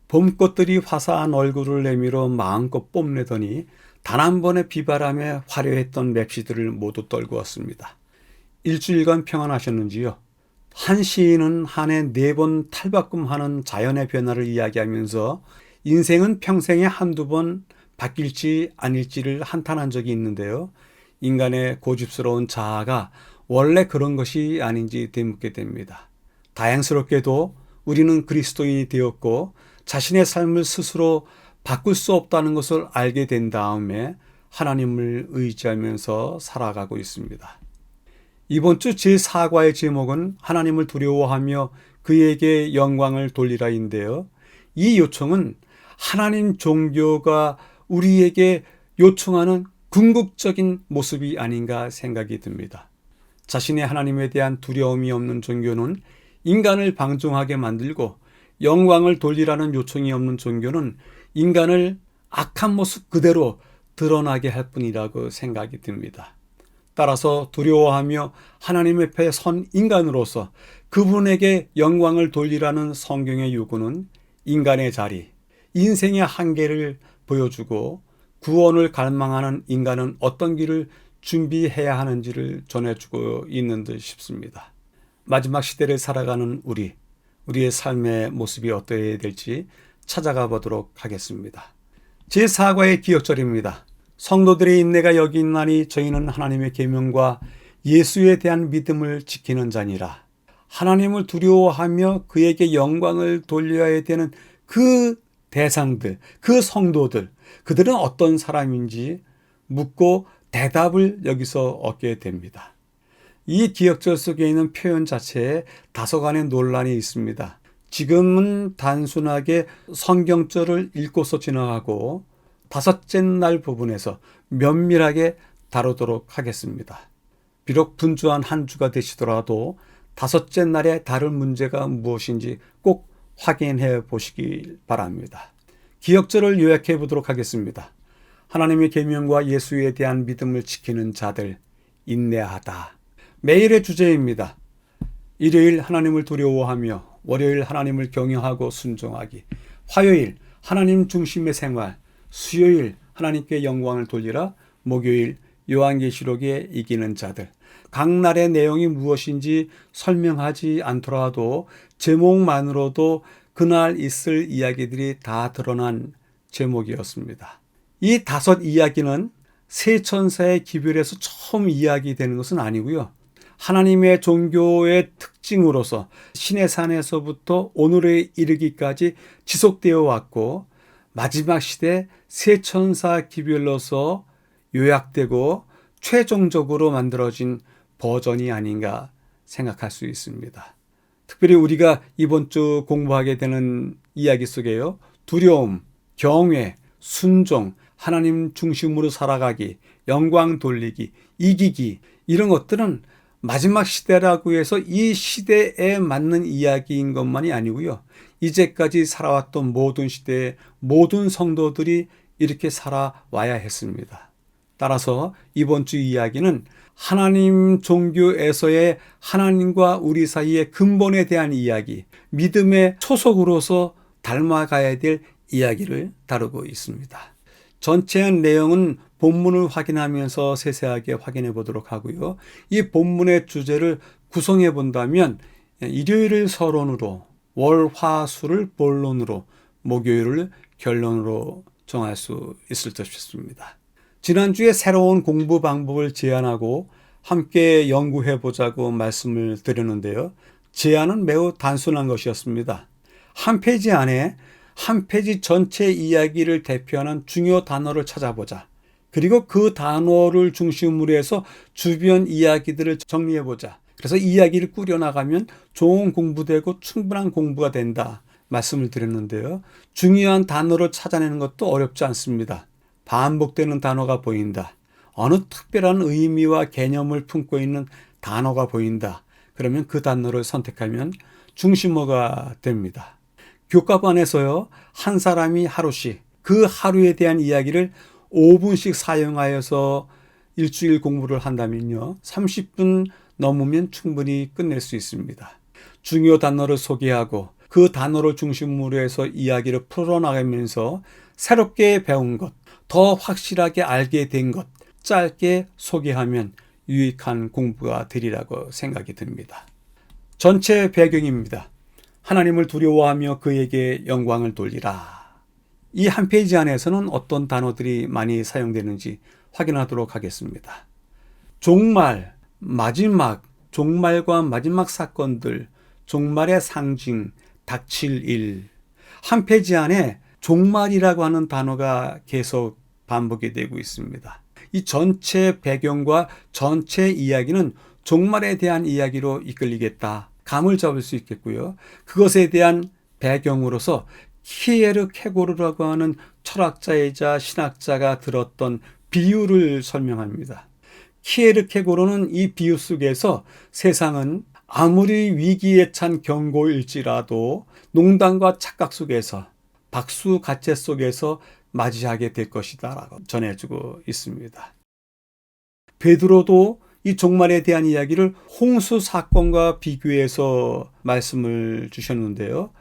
봄꽃들이 화사한 얼굴을 내밀어 마음껏 뽐내더니 단 한 번의 비바람에 화려했던 맵시들을 모두 떨구었습니다. 일주일간 평안하셨는지요? 한 시인은 한 해 4번 탈바꿈하는 자연의 변화를 이야기하면서 인생은 평생에 한두 번 바뀔지 아닐지를 한탄한 적이 있는데요. 인간의 고집스러운 자아가 원래 그런 것이 아닌지 되묻게 됩니다. 다행스럽게도 우리는 그리스도인이 되었고 자신의 삶을 스스로 바꿀 수 없다는 것을 알게 된 다음에 하나님을 의지하면서 살아가고 있습니다. 이번 주 제4과의 제목은 하나님을 두려워하며 그에게 영광을 돌리라인데요. 이 요청은 하나님 종교가 우리에게 요청하는 궁극적인 모습이 아닌가 생각이 듭니다. 자신의 하나님에 대한 두려움이 없는 종교는 인간을 방종하게 만들고 영광을 돌리라는 요청이 없는 종교는 인간을 악한 모습 그대로 드러나게 할 뿐이라고 생각이 듭니다. 따라서 두려워하며 하나님 앞에 선 인간으로서 그분에게 영광을 돌리라는 성경의 요구는 인간의 자리, 인생의 한계를 보여주고 구원을 갈망하는 인간은 어떤 길을 준비해야 하는지를 전해주고 있는 듯 싶습니다. 마지막 시대를 살아가는 우리의 삶의 모습이 어떠해야 될지 찾아가 보도록 하겠습니다. 제4과의 기억절입니다. 성도들의 인내가 여기 있나니 저희는 하나님의 계명과 예수에 대한 믿음을 지키는 자니라. 하나님을 두려워하며 그에게 영광을 돌려야 되는 그 대상들, 그 성도들, 그들은 어떤 사람인지 묻고 대답을 여기서 얻게 됩니다. 이 기억절 속에 있는 표현 자체에 다소간의 논란이 있습니다. 지금은 단순하게 성경절을 읽고서 지나가고 다섯째 날 부분에서 면밀하게 다루도록 하겠습니다. 비록 분주한 한 주가 되시더라도 다섯째 날에 다룰 문제가 무엇인지 꼭 확인해 보시길 바랍니다. 기억절을 요약해 보도록 하겠습니다. 하나님의 계명과 예수에 대한 믿음을 지키는 자들, 인내하다. 매일의 주제입니다. 일요일 하나님을 두려워하며 월요일 하나님을 경외하고 순종하기, 화요일 하나님 중심의 생활, 수요일 하나님께 영광을 돌리라, 목요일 요한계시록에 이기는 자들. 각 날의 내용이 무엇인지 설명하지 않더라도 제목만으로도 그날 있을 이야기들이 다 드러난 제목이었습니다. 이 5 이야기는 세 천사의 기별에서 처음 이야기되는 것은 아니고요. 하나님의 종교의 특징으로서 시내산에서부터 오늘에 이르기까지 지속되어 왔고 마지막 시대 세 천사 기별로서 요약되고 최종적으로 만들어진 버전이 아닌가 생각할 수 있습니다. 특별히 우리가 이번 주 공부하게 되는 이야기 속에요. 두려움, 경외, 순종, 하나님 중심으로 살아가기, 영광 돌리기, 이기기 이런 것들은 마지막 시대라고 해서 이 시대에 맞는 이야기인 것만이 아니고요. 이제까지 살아왔던 모든 시대의 모든 성도들이 이렇게 살아와야 했습니다. 따라서 이번 주 이야기는 하나님 종교에서의 하나님과 우리 사이의 근본에 대한 이야기, 믿음의 초석으로서 닮아가야 될 이야기를 다루고 있습니다. 전체 내용은 본문을 확인하면서 세세하게 확인해 보도록 하고요. 이 본문의 주제를 구성해 본다면 일요일을 서론으로, 월, 화, 수를 본론으로, 목요일을 결론으로 정할 수 있을 듯 싶습니다. 지난주에 새로운 공부 방법을 제안하고 함께 연구해 보자고 말씀을 드렸는데요. 제안은 매우 단순한 것이었습니다. 한 페이지 안에 한 페이지 전체 이야기를 대표하는 중요 단어를 찾아보자. 그리고 그 단어를 중심으로 해서 주변 이야기들을 정리해보자. 그래서 이야기를 꾸려나가면 좋은 공부되고 충분한 공부가 된다 말씀을 드렸는데요. 중요한 단어를 찾아내는 것도 어렵지 않습니다. 반복되는 단어가 보인다. 어느 특별한 의미와 개념을 품고 있는 단어가 보인다. 그러면 그 단어를 선택하면 중심어가 됩니다. 교과반에서요, 한 사람이 하루씩 그 하루에 대한 이야기를 5분씩 사용하여서 일주일 공부를 한다면요, 30분 넘으면 충분히 끝낼 수 있습니다. 중요 단어를 소개하고 그 단어를 중심으로 해서 이야기를 풀어나가면서 새롭게 배운 것, 더 확실하게 알게 된 것, 짧게 소개하면 유익한 공부가 되리라고 생각이 듭니다. 전체 배경입니다. 하나님을 두려워하며 그에게 영광을 돌리라. 이 한 페이지 안에서는 어떤 단어들이 많이 사용되는지 확인하도록 하겠습니다. 종말, 마지막, 종말과 마지막 사건들, 종말의 상징, 닥칠 일. 한 페이지 안에 종말이라고 하는 단어가 계속 반복이 되고 있습니다. 이 전체 배경과 전체 이야기는 종말에 대한 이야기로 이끌리겠다. 감을 잡을 수 있겠고요. 그것에 대한 배경으로서 키에르케고르라고 하는 철학자이자 신학자가 들었던 비유를 설명합니다. 키에르케고르는 이 비유 속에서 세상은 아무리 위기에 찬 경고일지라도 농담과 착각 속에서 박수가채 속에서 맞이하게 될 것이다 라고 전해주고 있습니다. 베드로도 이 종말에 대한 이야기를 홍수 사건과 비교해서 말씀을 주셨는데요.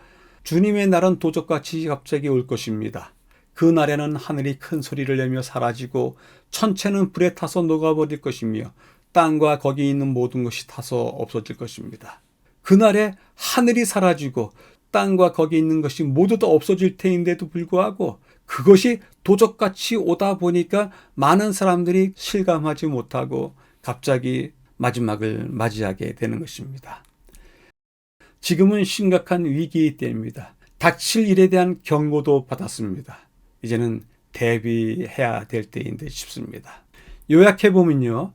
주님의 날은 도적같이 갑자기 올 것입니다. 그 날에는 하늘이 큰 소리를 내며 사라지고 천체는 불에 타서 녹아버릴 것이며 땅과 거기 있는 모든 것이 타서 없어질 것입니다. 그날에 하늘이 사라지고 땅과 거기 있는 것이 모두 다 없어질 테인데도 불구하고 그것이 도적같이 오다 보니까 많은 사람들이 실감하지 못하고 갑자기 마지막을 맞이하게 되는 것입니다. 지금은 심각한 위기의 때입니다. 닥칠 일에 대한 경고도 받았습니다. 이제는 대비해야 될 때인 듯 싶습니다. 요약해보면요.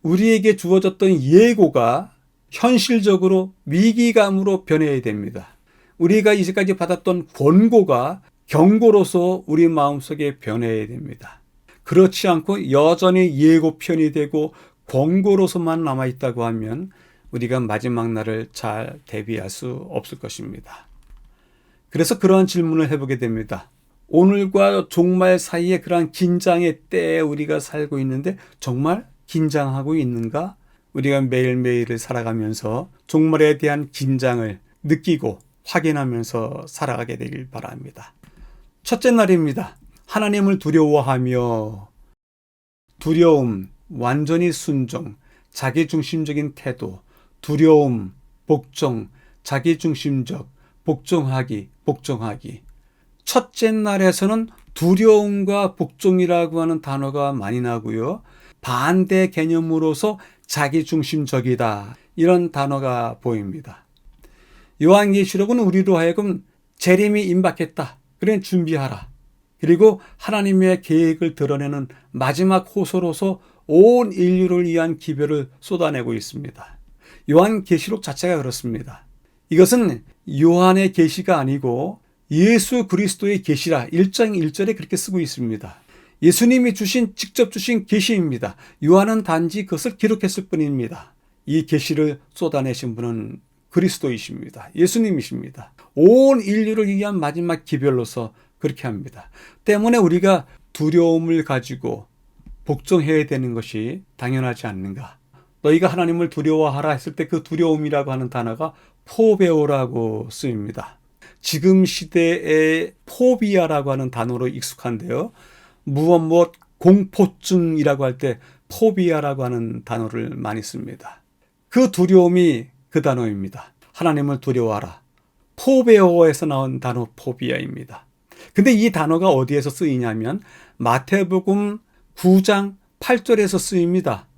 우리에게 주어졌던 예고가 현실적으로 위기감으로 변해야 됩니다. 우리가 이제까지 받았던 권고가 경고로서 우리 마음속에 변해야 됩니다. 그렇지 않고 여전히 예고편이 되고 권고로서만 남아있다고 하면 우리가 마지막 날을 잘 대비할 수 없을 것입니다. 그래서 그러한 질문을 해보게 됩니다. 오늘과 종말 사이에 그러한 긴장의 때에 우리가 살고 있는데 정말 긴장하고 있는가? 우리가 매일매일을 살아가면서 종말에 대한 긴장을 느끼고 확인하면서 살아가게 되길 바랍니다. 첫째 날입니다. 하나님을 두려워하며 두려움, 완전히 순종, 자기중심적인 태도, 두려움, 복종, 자기중심적, 복종하기. 첫째 날에서는 두려움과 복종이라고 하는 단어가 많이 나고요. 반대 개념으로서 자기중심적이다. 이런 단어가 보입니다. 요한계시록은 우리로 하여금 재림이 임박했다. 그래 준비하라. 그리고 하나님의 계획을 드러내는 마지막 호소로서 온 인류를 위한 기별을 쏟아내고 있습니다. 요한계시록 자체가 그렇습니다. 이것은 요한의 계시가 아니고 예수 그리스도의 계시라 1장 1절에 그렇게 쓰고 있습니다. 예수님이 직접 주신 계시입니다. 요한은 단지 그것을 기록했을 뿐입니다. 이 계시를 쏟아내신 분은 그리스도이십니다. 예수님이십니다. 온 인류를 위한 마지막 기별로서 그렇게 합니다. 때문에 우리가 두려움을 가지고 복종해야 되는 것이 당연하지 않는가. 너희가 하나님을 두려워하라 했을 때 그 두려움이라고 하는 단어가 포베오라고 쓰입니다. 지금 시대의 포비아라고 하는 단어로 익숙한데요. 무엇 공포증이라고 할 때 포비아라고 하는 단어를 많이 씁니다. 그 두려움이 그 단어입니다. 하나님을 두려워하라. 포베오에서 나온 단어 포비아입니다. 근데 이 단어가 어디에서 쓰이냐면 마태복음 9장 8절에서 쓰입니다.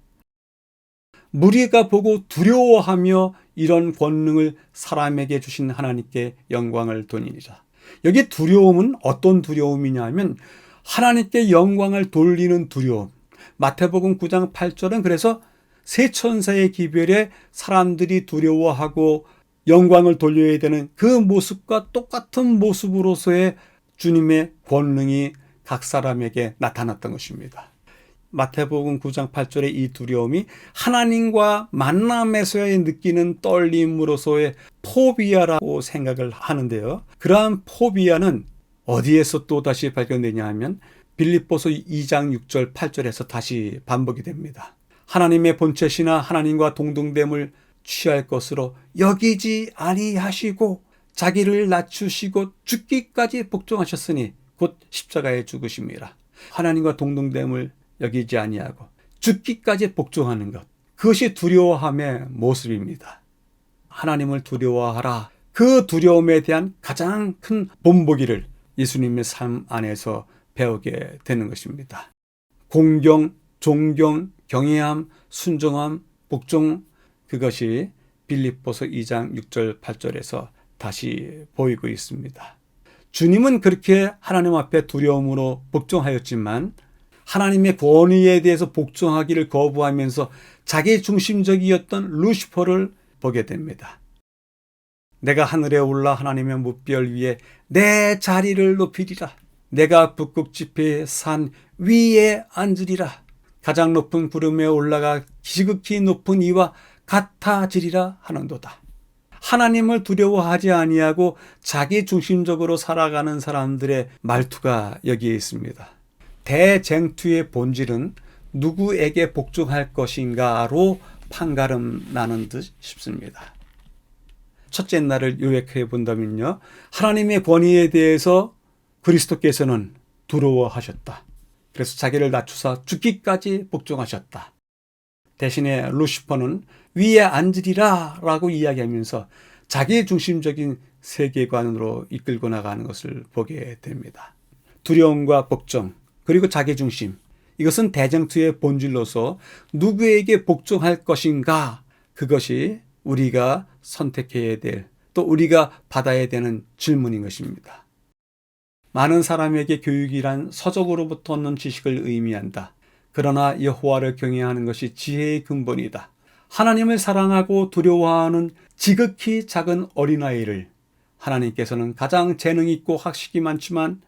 무리가 보고 두려워하며 이런 권능을 사람에게 주신 하나님께 영광을 돌리리라. 여기 두려움은 어떤 두려움이냐면 하나님께 영광을 돌리는 두려움. 마태복음 9장 8절은 그래서 세 천사의 기별에 사람들이 두려워하고 영광을 돌려야 되는 그 모습과 똑같은 모습으로서의 주님의 권능이 각 사람에게 나타났던 것입니다. 마태복음 9장 8절의 이 두려움이 하나님과 만남에서의 느끼는 떨림으로서의 포비아라고 생각을 하는데요. 그러한 포비아는 어디에서 또 다시 발견되냐 하면 빌립보서 2장 6절 8절에서 다시 반복이 됩니다. 하나님의 본체시나 하나님과 동등됨을 취할 것으로 여기지 아니하시고 자기를 낮추시고 죽기까지 복종하셨으니 곧 십자가에 죽으심이라. 하나님과 동등됨을 여기지 아니하고 죽기까지 복종하는 것, 그것이 두려워함의 모습입니다. 하나님을 두려워하라. 그 두려움에 대한 가장 큰 본보기를 예수님의 삶 안에서 배우게 되는 것입니다. 공경, 존경, 경외함, 순종함, 복종, 그것이 빌립보서 2장 6절 8절에서 다시 보이고 있습니다. 주님은 그렇게 하나님 앞에 두려움으로 복종하였지만 하나님의 권위에 대해서 복종하기를 거부하면서 자기 중심적이었던 루시퍼를 보게 됩니다. 내가 하늘에 올라 하나님의 무별 위에 내 자리를 높이리라. 내가 북극 지폐의 산 위에 앉으리라. 가장 높은 구름에 올라가 지극히 높은 이와 같아지리라 하는도다. 하나님을 두려워하지 아니하고 자기 중심적으로 살아가는 사람들의 말투가 여기에 있습니다. 대쟁투의 본질은 누구에게 복종할 것인가로 판가름 나는 듯 싶습니다. 첫째 날을 요약해 본다면요, 하나님의 권위에 대해서 그리스도께서는 두려워하셨다. 그래서 자기를 낮추사 죽기까지 복종하셨다. 대신에 루시퍼는 위에 앉으리라 라고 이야기하면서 자기 중심적인 세계관으로 이끌고 나가는 것을 보게 됩니다. 두려움과 복종, 그리고 자기 중심, 이것은 대쟁투의 본질로서 누구에게 복종할 것인가, 그것이 우리가 선택해야 될, 또 우리가 받아야 되는 질문인 것입니다. 많은 사람에게 교육이란 서적으로부터 얻는 지식을 의미한다. 그러나 여호와를 경외하는 것이 지혜의 근본이다. 하나님을 사랑하고 두려워하는 지극히 작은 어린아이를 하나님께서는 가장 재능 있고 학식이 많지만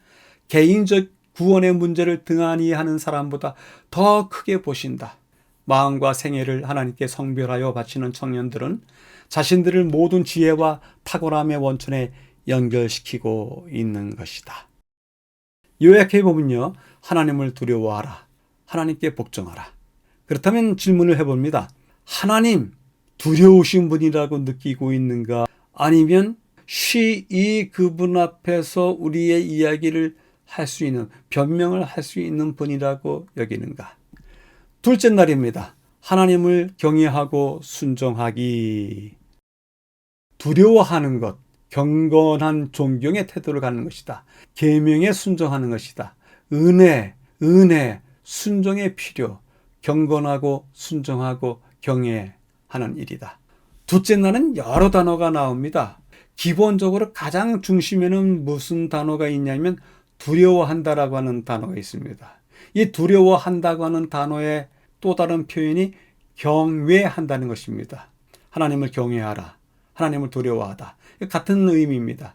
개인적 구원의 문제를 등한히 하는 사람보다 더 크게 보신다. 마음과 생애를 하나님께 성별하여 바치는 청년들은 자신들을 모든 지혜와 탁월함의 원천에 연결시키고 있는 것이다. 요약해 보면요, 하나님을 두려워하라. 하나님께 복종하라. 그렇다면 질문을 해봅니다. 하나님, 두려우신 분이라고 느끼고 있는가? 아니면 쉬이 그분 앞에서 우리의 이야기를 할 수 있는, 변명을 할 수 있는 분이라고 여기는가? 둘째 날입니다. 하나님을 경외하고 순종하기. 두려워하는 것, 경건한 존경의 태도를 갖는 것이다. 계명에 순종하는 것이다. 은혜, 순종의 필요, 경건하고 순종하고 경외하는 일이다. 둘째 날은 여러 단어가 나옵니다. 기본적으로 가장 중심에는 무슨 단어가 있냐면 두려워한다라고 하는 단어가 있습니다. 이 두려워한다고 하는 단어의 또 다른 표현이 경외한다는 것입니다. 하나님을 경외하라. 하나님을 두려워하다. 같은 의미입니다.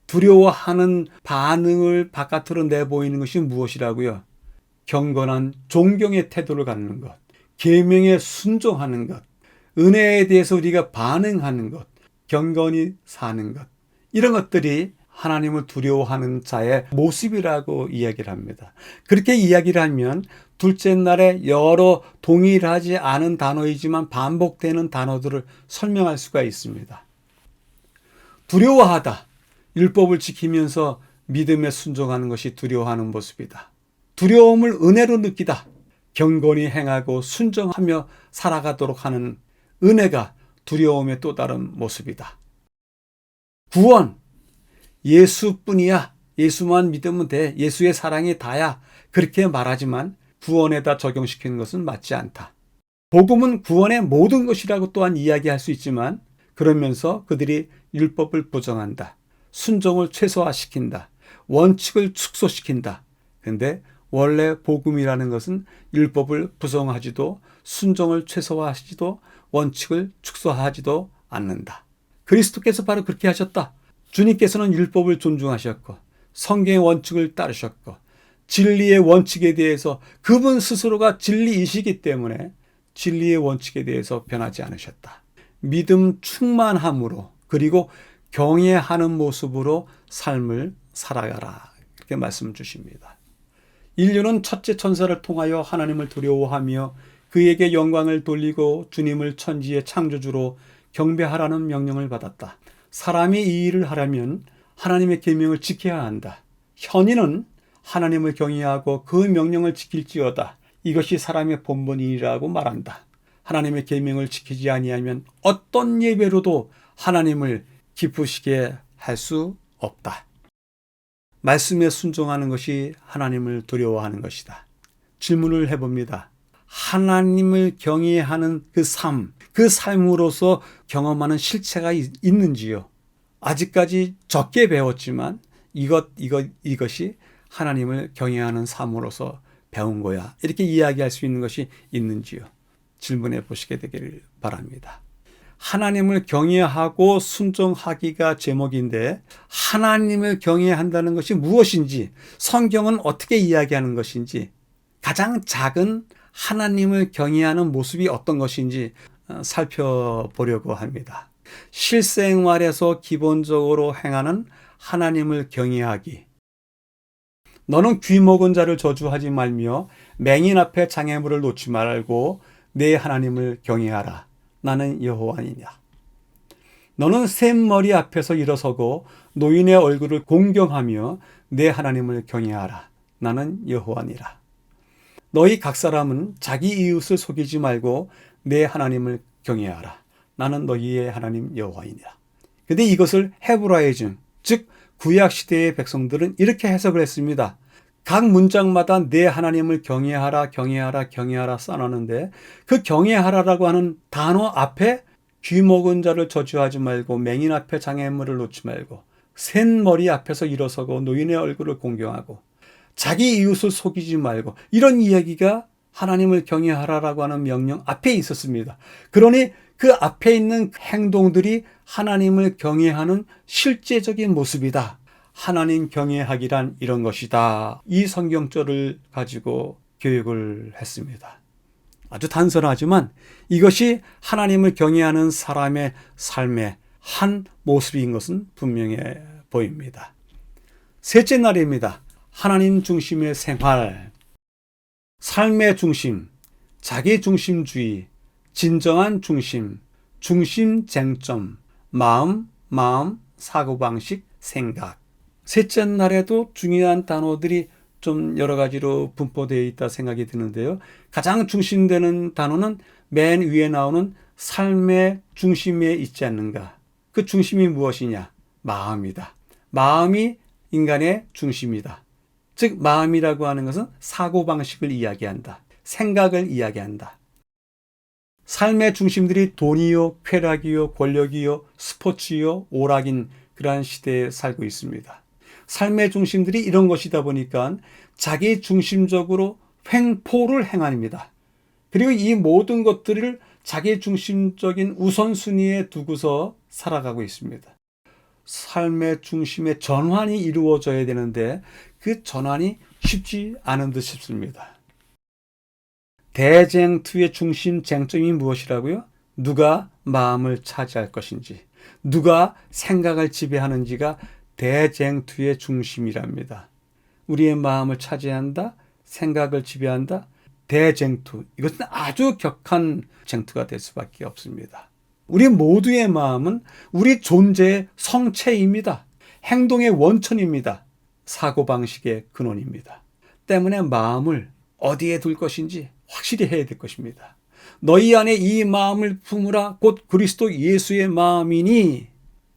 두려워하는 반응을 바깥으로 내보이는 것이 무엇이라고요? 경건한 존경의 태도를 갖는 것, 계명에 순종하는 것, 은혜에 대해서 우리가 반응하는 것, 경건히 사는 것, 이런 것들이 하나님을 두려워하는 자의 모습이라고 이야기를 합니다. 그렇게 이야기를 하면 둘째 날에 여러 동일하지 않은 단어이지만 반복되는 단어들을 설명할 수가 있습니다. 두려워하다, 율법을 지키면서 믿음에 순종하는 것이 두려워하는 모습이다. 두려움을 은혜로 느끼다, 경건히 행하고 순종하며 살아가도록 하는 은혜가 두려움의 또 다른 모습이다. 구원, 예수뿐이야. 예수만 믿으면 돼. 예수의 사랑이 다야. 그렇게 말하지만 구원에다 적용시키는 것은 맞지 않다. 복음은 구원의 모든 것이라고 또한 이야기할 수 있지만 그러면서 그들이 율법을 부정한다. 순종을 최소화시킨다. 원칙을 축소시킨다. 그런데 원래 복음이라는 것은 율법을 부정하지도 순종을 최소화하지도 원칙을 축소하지도 않는다. 그리스도께서 바로 그렇게 하셨다. 주님께서는 율법을 존중하셨고 성경의 원칙을 따르셨고 진리의 원칙에 대해서 그분 스스로가 진리이시기 때문에 진리의 원칙에 대해서 변하지 않으셨다. 믿음 충만함으로 그리고 경외하는 모습으로 삶을 살아가라. 이렇게 말씀 주십니다. 인류는 첫째 천사를 통하여 하나님을 두려워하며 그에게 영광을 돌리고 주님을 천지의 창조주로 경배하라는 명령을 받았다. 사람이 이 일을 하려면 하나님의 계명을 지켜야 한다. 현인은 하나님을 경외하고 그 명령을 지킬지어다. 이것이 사람의 본분이라고 말한다. 하나님의 계명을 지키지 아니하면 어떤 예배로도 하나님을 기쁘시게 할 수 없다. 말씀에 순종하는 것이 하나님을 두려워하는 것이다. 질문을 해봅니다. 하나님을 경외하는 그 삶으로서 경험하는 실체가 있는지요? 아직까지 적게 배웠지만 이것이 하나님을 경외하는 삶으로서 배운 거야. 이렇게 이야기할 수 있는 것이 있는지요? 질문해 보시게 되기를 바랍니다. 하나님을 경외하고 순종하기가 제목인데 하나님을 경외한다는 것이 무엇인지, 성경은 어떻게 이야기하는 것인지, 가장 작은 하나님을 경외하는 모습이 어떤 것인지 살펴보려고 합니다. 실생활에서 기본적으로 행하는 하나님을 경외하기. 너는 귀 먹은 자를 저주하지 말며 맹인 앞에 장애물을 놓지 말고 내 하나님을 경외하라. 나는 여호와니냐. 너는 샘머리 앞에서 일어서고 노인의 얼굴을 공경하며 내 하나님을 경외하라. 나는 여호와니라. 너희 각 사람은 자기 이웃을 속이지 말고 내 하나님을 경외하라. 나는 너희의 하나님 여호와이니라. 근데 이것을 헤브라이즘, 즉 구약 시대의 백성들은 이렇게 해석을 했습니다. 각 문장마다 내 하나님을 경외하라, 경외하라, 경외하라 써놨는데 그 경외하라라고 하는 단어 앞에 귀 먹은 자를 저주하지 말고 맹인 앞에 장애물을 놓지 말고 센 머리 앞에서 일어서고 노인의 얼굴을 공경하고 자기 이웃을 속이지 말고 이런 이야기가 하나님을 경외하라라고 하는 명령 앞에 있었습니다. 그러니 그 앞에 있는 행동들이 하나님을 경외하는 실제적인 모습이다. 하나님 경외하기란 이런 것이다. 이 성경절을 가지고 교육을 했습니다. 아주 단순하지만 이것이 하나님을 경외하는 사람의 삶의 한 모습인 것은 분명해 보입니다. 셋째 날입니다. 하나님 중심의 생활, 삶의 중심, 자기 중심주의, 진정한 중심, 중심 쟁점, 마음, 사고방식, 생각. 셋째 날에도 중요한 단어들이 좀 여러 가지로 분포되어 있다 생각이 드는데요. 가장 중심되는 단어는 맨 위에 나오는 삶의 중심에 있지 않는가. 그 중심이 무엇이냐? 마음이다. 마음이 인간의 중심이다. 즉 마음이라고 하는 것은 사고방식을 이야기한다. 생각을 이야기한다. 삶의 중심들이 돈이요, 쾌락이요, 권력이요, 스포츠요, 오락인 그러한 시대에 살고 있습니다. 삶의 중심들이 이런 것이다 보니까 자기 중심적으로 횡포를 행합니다. 그리고 이 모든 것들을 자기 중심적인 우선순위에 두고서 살아가고 있습니다. 삶의 중심의 전환이 이루어져야 되는데 그 전환이 쉽지 않은 듯 싶습니다. 대쟁투의 중심 쟁점이 무엇이라고요? 누가 마음을 차지할 것인지, 누가 생각을 지배하는지가 대쟁투의 중심이랍니다. 우리의 마음을 차지한다, 생각을 지배한다, 대쟁투. 이것은 아주 격한 쟁투가 될 수밖에 없습니다. 우리 모두의 마음은 우리 존재의 성체입니다. 행동의 원천입니다. 사고방식의 근원입니다. 때문에 마음을 어디에 둘 것인지 확실히 해야 될 것입니다. 너희 안에 이 마음을 품으라 곧 그리스도 예수의 마음이니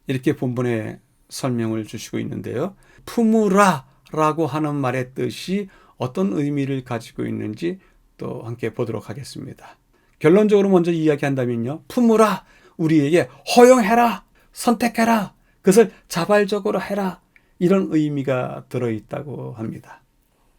이렇게 본문에 설명을 주시고 있는데요. 품으라 라고 하는 말의 뜻이 어떤 의미를 가지고 있는지 또 함께 보도록 하겠습니다. 결론적으로 먼저 이야기한다면요. 품으라, 우리에게 허용해라, 선택해라, 그것을 자발적으로 해라 이런 의미가 들어있다고 합니다.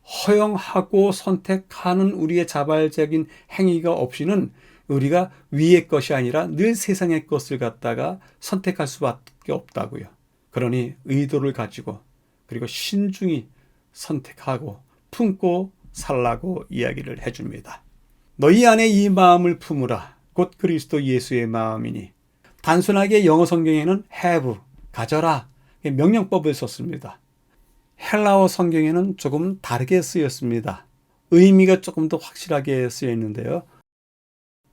허용하고 선택하는 우리의 자발적인 행위가 없이는 우리가 위의 것이 아니라 늘 세상의 것을 갖다가 선택할 수밖에 없다고요. 그러니 의도를 가지고 그리고 신중히 선택하고 품고 살라고 이야기를 해줍니다. 너희 안에 이 마음을 품으라 곧 그리스도 예수의 마음이니. 단순하게 영어 성경에는 have, 가져라 명령법을 썼습니다. 헬라어 성경에는 조금 다르게 쓰였습니다. 의미가 조금 더 확실하게 쓰여 있는데요.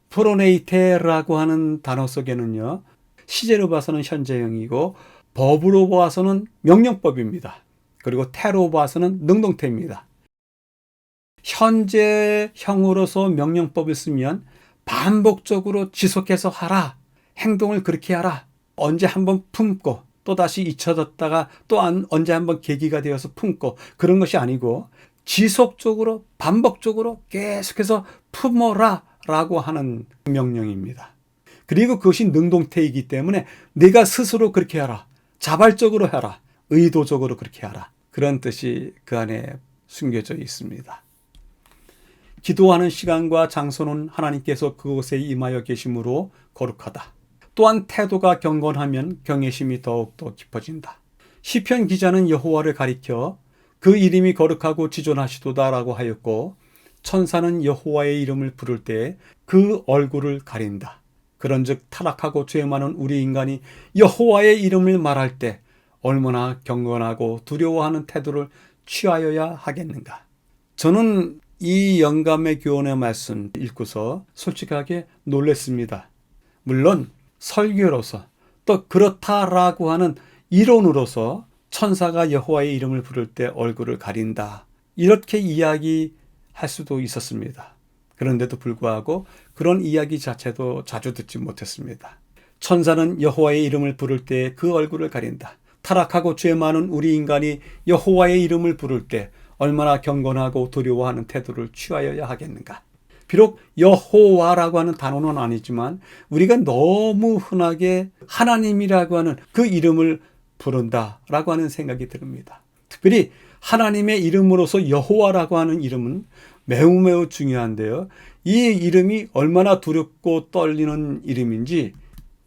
프로네이테라고 하는 단어 속에는요. 시제로 봐서는 현재형이고 법으로 봐서는 명령법입니다. 그리고 태로 봐서는 능동태입니다. 현재형으로서 명령법을 쓰면 반복적으로 지속해서 하라. 행동을 그렇게 하라. 언제 한번 품고 또다시 잊혀졌다가 또 언제 한번 계기가 되어서 품고 그런 것이 아니고 지속적으로 반복적으로 계속해서 품어라 라고 하는 명령입니다. 그리고 그것이 능동태이기 때문에 내가 스스로 그렇게 하라. 자발적으로 하라. 의도적으로 그렇게 하라. 그런 뜻이 그 안에 숨겨져 있습니다. 기도하는 시간과 장소는 하나님께서 그곳에 임하여 계심으로 거룩하다. 또한 태도가 경건하면 경외심이 더욱더 깊어진다. 시편 기자는 여호와를 가리켜 그 이름이 거룩하고 지존하시도다라고 하였고 천사는 여호와의 이름을 부를 때 그 얼굴을 가린다. 그런즉 타락하고 죄 많은 우리 인간이 여호와의 이름을 말할 때 얼마나 경건하고 두려워하는 태도를 취하여야 하겠는가. 저는 이 영감의 교훈의 말씀 읽고서 솔직하게 놀랐습니다. 물론 설교로서 또 그렇다라고 하는 이론으로서 천사가 여호와의 이름을 부를 때 얼굴을 가린다. 이렇게 이야기할 수도 있었습니다. 그런데도 불구하고 그런 이야기 자체도 자주 듣지 못했습니다. 천사는 여호와의 이름을 부를 때 그 얼굴을 가린다. 타락하고 죄 많은 우리 인간이 여호와의 이름을 부를 때 얼마나 경건하고 두려워하는 태도를 취하여야 하겠는가. 비록 여호와라고 하는 단어는 아니지만 우리가 너무 흔하게 하나님이라고 하는 그 이름을 부른다라고 하는 생각이 듭니다. 특별히 하나님의 이름으로서 여호와라고 하는 이름은 매우 중요한데요. 이 이름이 얼마나 두렵고 떨리는 이름인지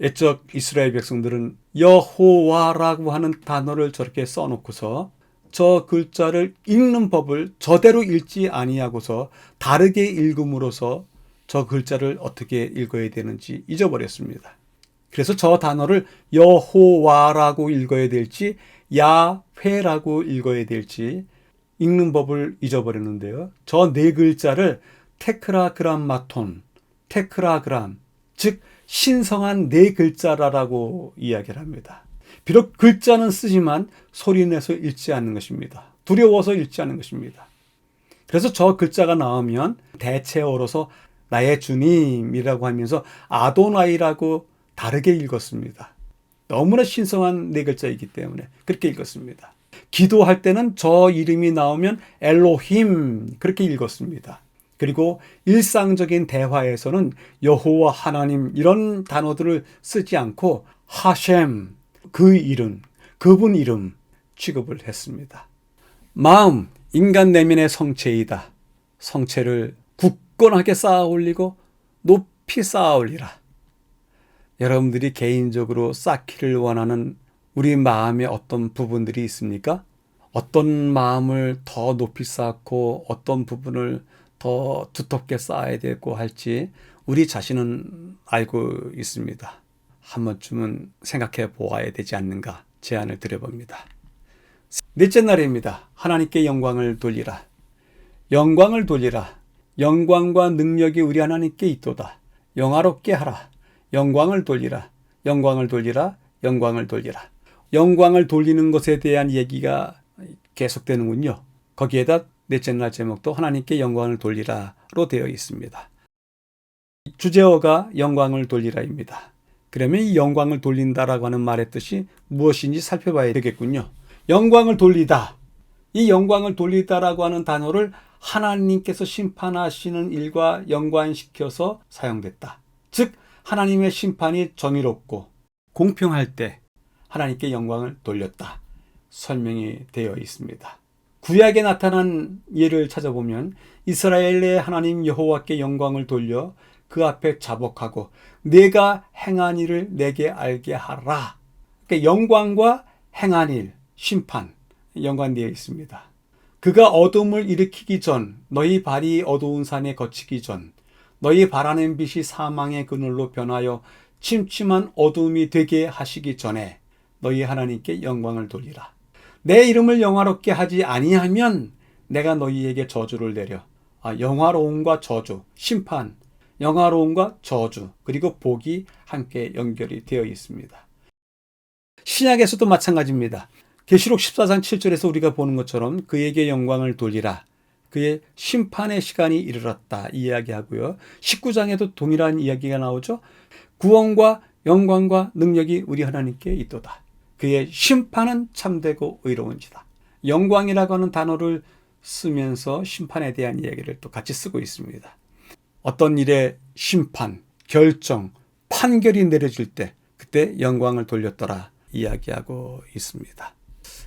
옛적 이스라엘 백성들은 여호와라고 하는 단어를 저렇게 써놓고서 저 글자를 읽는 법을 저대로 읽지 아니하고서 다르게 읽음으로써 저 글자를 어떻게 읽어야 되는지 잊어버렸습니다. 그래서 저 단어를 여호와라고 읽어야 될지 야훼라고 읽어야 될지 읽는 법을 잊어버렸는데요. 저 네 글자를 테크라그람마톤, 테크라그람, 즉 신성한 네 글자라고 이야기를 합니다. 비록 글자는 쓰지만 소리내서 읽지 않는 것입니다. 두려워서 읽지 않는 것입니다. 그래서 저 글자가 나오면 대체어로서 나의 주님이라고 하면서 아도나이라고 다르게 읽었습니다. 너무나 신성한 네 글자이기 때문에 그렇게 읽었습니다. 기도할 때는 저 이름이 나오면 엘로힘 그렇게 읽었습니다. 그리고 일상적인 대화에서는 여호와 하나님 이런 단어들을 쓰지 않고 하셴 그 이름, 그분 이름 취급을 했습니다. 마음, 인간 내면의 성체이다. 성체를 굳건하게 쌓아 올리고 높이 쌓아 올리라. 여러분들이 개인적으로 쌓기를 원하는 우리 마음의 어떤 부분들이 있습니까? 어떤 마음을 더 높이 쌓고 어떤 부분을 더 두텁게 쌓아야 되고 할지 우리 자신은 알고 있습니다. 한 번쯤은 생각해 보아야 되지 않는가 제안을 드려봅니다. 넷째 날입니다. 하나님께 영광을 돌리라. 영광을 돌리라. 영광과 능력이 우리 하나님께 있도다. 영화롭게 하라. 영광을 돌리라. 영광을 돌리라. 영광을 돌리라. 영광을 돌리는 것에 대한 얘기가 계속되는군요. 거기에다 넷째 날 제목도 하나님께 영광을 돌리라로 되어 있습니다. 주제어가 영광을 돌리라입니다. 그러면 이 영광을 돌린다라고 하는 말의 뜻이 무엇인지 살펴봐야 되겠군요. 영광을 돌리다. 이 영광을 돌리다라고 하는 단어를 하나님께서 심판하시는 일과 연관시켜서 사용됐다. 즉 하나님의 심판이 정의롭고 공평할 때 하나님께 영광을 돌렸다. 설명이 되어 있습니다. 구약에 나타난 예를 찾아보면 이스라엘의 하나님 여호와께 영광을 돌려 그 앞에 자복하고 내가 행한 일을 내게 알게 하라. 그러니까 영광과 행한 일, 심판 연관되어 있습니다. 그가 어둠을 일으키기 전, 너희 발이 어두운 산에 거치기 전, 너희 바라는 빛이 사망의 그늘로 변하여 침침한 어둠이 되게 하시기 전에 너희 하나님께 영광을 돌리라. 내 이름을 영화롭게 하지 아니하면 내가 너희에게 저주를 내려 영화로움과 저주, 심판 영화로움과 저주, 그리고 복이 함께 연결이 되어 있습니다. 신약에서도 마찬가지입니다. 계시록 14장 7절에서 우리가 보는 것처럼 그에게 영광을 돌리라. 그의 심판의 시간이 이르렀다 이야기하고요. 19장에도 동일한 이야기가 나오죠. 구원과 영광과 능력이 우리 하나님께 있도다. 그의 심판은 참되고 의로운지다. 영광이라고 하는 단어를 쓰면서 심판에 대한 이야기를 또 같이 쓰고 있습니다. 어떤 일의 심판, 결정, 판결이 내려질 때 그때 영광을 돌렸더라 이야기하고 있습니다.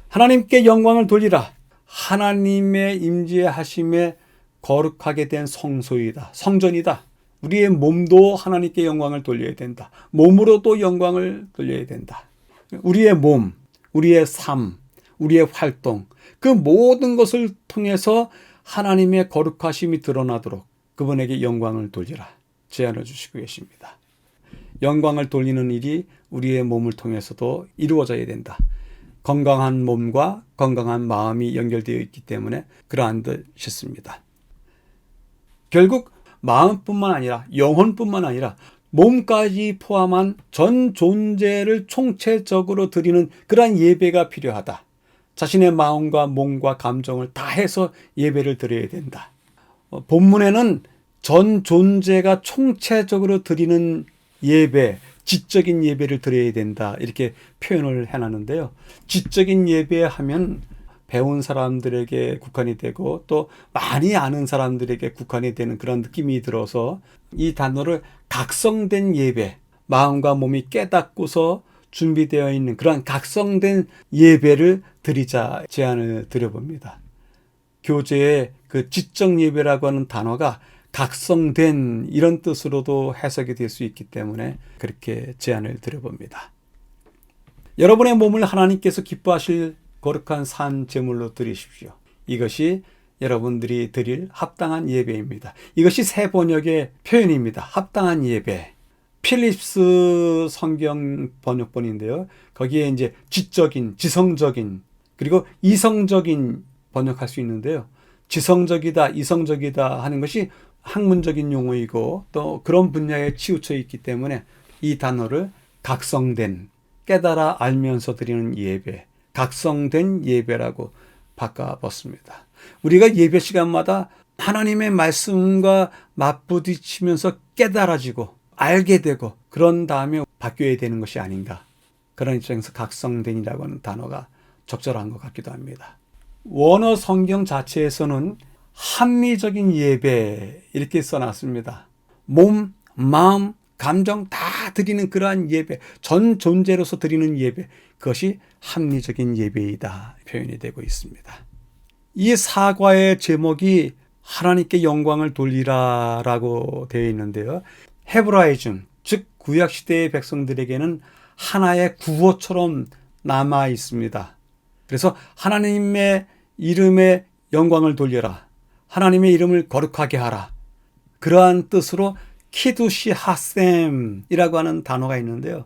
하나님께 영광을 돌리라. 하나님의 임재하심에 거룩하게 된 성소이다. 성전이다. 우리의 몸도 하나님께 영광을 돌려야 된다. 몸으로도 영광을 돌려야 된다. 우리의 몸, 우리의 삶, 우리의 활동, 그 모든 것을 통해서 하나님의 거룩하심이 드러나도록 그분에게 영광을 돌리라 제안을 주시고 계십니다. 영광을 돌리는 일이 우리의 몸을 통해서도 이루어져야 된다. 건강한 몸과 건강한 마음이 연결되어 있기 때문에 그러한 듯 싶습니다. 결국 마음뿐만 아니라 영혼뿐만 아니라 몸까지 포함한 전 존재를 총체적으로 드리는 그러한 예배가 필요하다. 자신의 마음과 몸과 감정을 다해서 예배를 드려야 된다. 본문에는 전 존재가 총체적으로 드리는 예배, 지적인 예배를 드려야 된다 이렇게 표현을 해놨는데요. 지적인 예배하면 배운 사람들에게 국한이 되고 또 많이 아는 사람들에게 국한이 되는 그런 느낌이 들어서 이 단어를 각성된 예배, 마음과 몸이 깨닫고서 준비되어 있는 그런 각성된 예배를 드리자 제안을 드려봅니다. 교재에 그 지적 예배라고 하는 단어가 각성된 이런 뜻으로도 해석이 될 수 있기 때문에 그렇게 제안을 드려봅니다. 여러분의 몸을 하나님께서 기뻐하실 거룩한 산 제물로 드리십시오. 이것이 여러분들이 드릴 합당한 예배입니다. 이것이 새 번역의 표현입니다. 합당한 예배. 필립스 성경 번역본인데요. 거기에 이제 지적인, 지성적인, 그리고 이성적인 번역할 수 있는데요. 지성적이다, 이성적이다 하는 것이 학문적인 용어이고 또 그런 분야에 치우쳐 있기 때문에 이 단어를 각성된, 깨달아 알면서 드리는 예배, 각성된 예배라고 바꿔봤습니다. 우리가 예배 시간마다 하나님의 말씀과 맞부딪히면서 깨달아지고 알게 되고 그런 다음에 바뀌어야 되는 것이 아닌가. 그런 입장에서 각성된이라고 하는 단어가 적절한 것 같기도 합니다. 원어 성경 자체에서는 합리적인 예배 이렇게 써놨습니다. 몸, 마음, 감정 다 드리는 그러한 예배, 전 존재로서 드리는 예배, 그것이 합리적인 예배이다 표현이 되고 있습니다. 이 사과의 제목이 하나님께 영광을 돌리라 라고 되어 있는데요. 헤브라이즘, 즉 구약시대의 백성들에게는 하나의 구호처럼 남아 있습니다. 그래서 하나님의 이름에 영광을 돌려라. 하나님의 이름을 거룩하게 하라. 그러한 뜻으로 키두시 하셈이라고 하는 단어가 있는데요.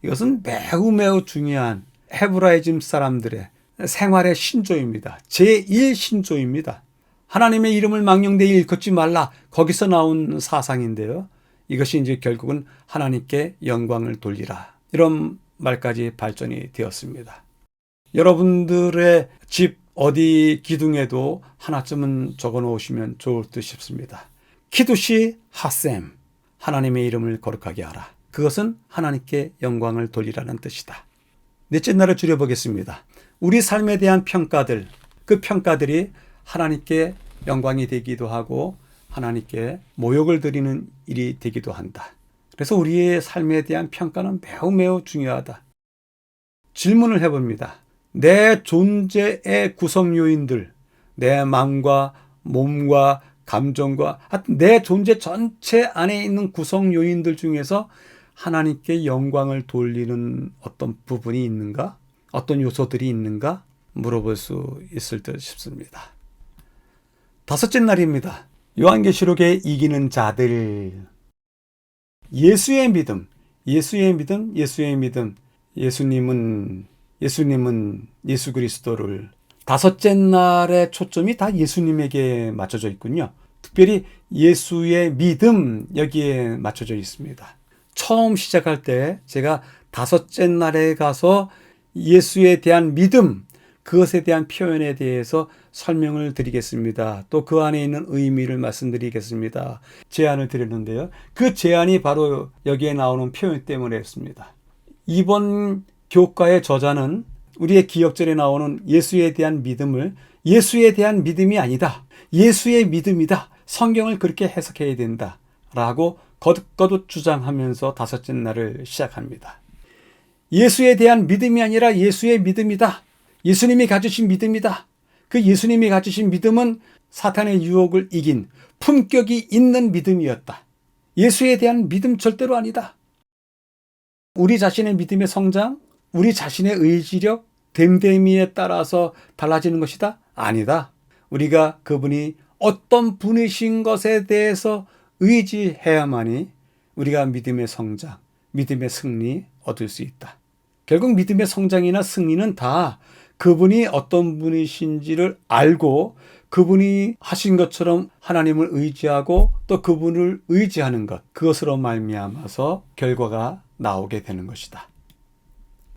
이것은 매우 매우 중요한 헤브라이즘 사람들의 생활의 신조입니다. 제1신조입니다. 하나님의 이름을 망령되이 일컫지 말라. 거기서 나온 사상인데요. 이것이 이제 결국은 하나님께 영광을 돌리라. 이런 말까지 발전이 되었습니다. 여러분들의 집 어디 기둥에도 하나쯤은 적어 놓으시면 좋을 듯 싶습니다. 키두시 하셈, 하나님의 이름을 거룩하게 하라. 그것은 하나님께 영광을 돌리라는 뜻이다. 넷째 날을 줄여보겠습니다. 우리 삶에 대한 평가들, 그 평가들이 하나님께 영광이 되기도 하고 하나님께 모욕을 드리는 일이 되기도 한다. 그래서 우리의 삶에 대한 평가는 매우 매우 중요하다. 질문을 해봅니다. 내 존재의 구성 요인들, 내 마음과 몸과 감정과 내 존재 전체 안에 있는 구성 요인들 중에서 하나님께 영광을 돌리는 어떤 부분이 있는가? 어떤 요소들이 있는가? 물어볼 수 있을 듯 싶습니다. 다섯째 날입니다. 요한계시록에 이기는 자들. 예수의 믿음, 예수의 믿음, 예수의 믿음. 예수님은 예수 그리스도를 다섯째 날의 초점이 다 예수님에게 맞춰져 있군요. 특별히 예수의 믿음 여기에 맞춰져 있습니다. 처음 시작할 때 제가 다섯째 날에 가서 예수에 대한 믿음, 그것에 대한 표현에 대해서 설명을 드리겠습니다. 또 그 안에 있는 의미를 말씀드리겠습니다. 제안을 드렸는데요. 그 제안이 바로 여기에 나오는 표현 때문이었습니다. 이번 교과의 저자는 우리의 기억절에 나오는 예수에 대한 믿음을 예수에 대한 믿음이 아니다. 예수의 믿음이다. 성경을 그렇게 해석해야 된다. 라고 거듭거듭 주장하면서 다섯째 날을 시작합니다. 예수에 대한 믿음이 아니라 예수의 믿음이다. 예수님이 가지신 믿음이다. 그 예수님이 가지신 믿음은 사탄의 유혹을 이긴 품격이 있는 믿음이었다. 예수에 대한 믿음 절대로 아니다. 우리 자신의 믿음의 성장, 우리 자신의 의지력, 됨됨이에 따라서 달라지는 것이다? 아니다. 우리가 그분이 어떤 분이신 것에 대해서 의지해야만이 우리가 믿음의 성장, 믿음의 승리 얻을 수 있다. 결국 믿음의 성장이나 승리는 다 그분이 어떤 분이신지를 알고 그분이 하신 것처럼 하나님을 의지하고 또 그분을 의지하는 것, 그것으로 말미암아서 결과가 나오게 되는 것이다.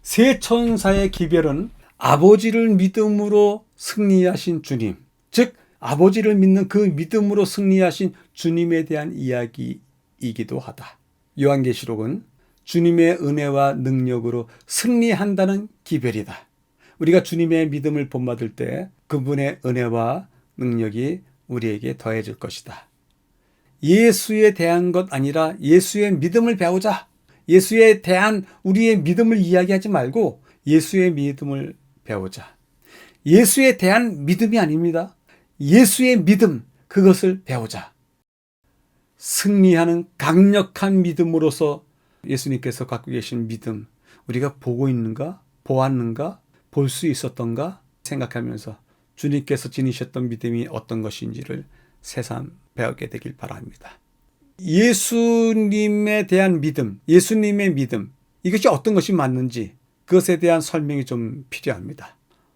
세 천사의 기별은 아버지를 믿음으로 승리하신 주님, 즉 아버지를 믿는 그 믿음으로 승리하신 주님에 대한 이야기이기도 하다. 요한계시록은 주님의 은혜와 능력으로 승리한다는 기별이다. 우리가 주님의 믿음을 본받을 때 그분의 은혜와 능력이 우리에게 더해질 것이다. 예수에 대한 것 아니라 예수의 믿음을 배우자. 예수에 대한 우리의 믿음을 이야기하지 말고 예수의 믿음을 배우자. 예수에 대한 믿음이 아닙니다. 예수의 믿음, 그것을 배우자. 승리하는 강력한 믿음으로서 예수님께서 갖고 계신 믿음, 우리가 보고 있는가? 보았는가? 볼 수 있었던가? 생각하면서 주님께서 지니셨던 믿음이 어떤 것인지를 새삼 배우게 되길 바랍니다. 예수님에 대한 믿음, 예수님의 믿음, 이것이 어떤 것이 맞는지 그것에 대한 설명이 좀 필요합니다.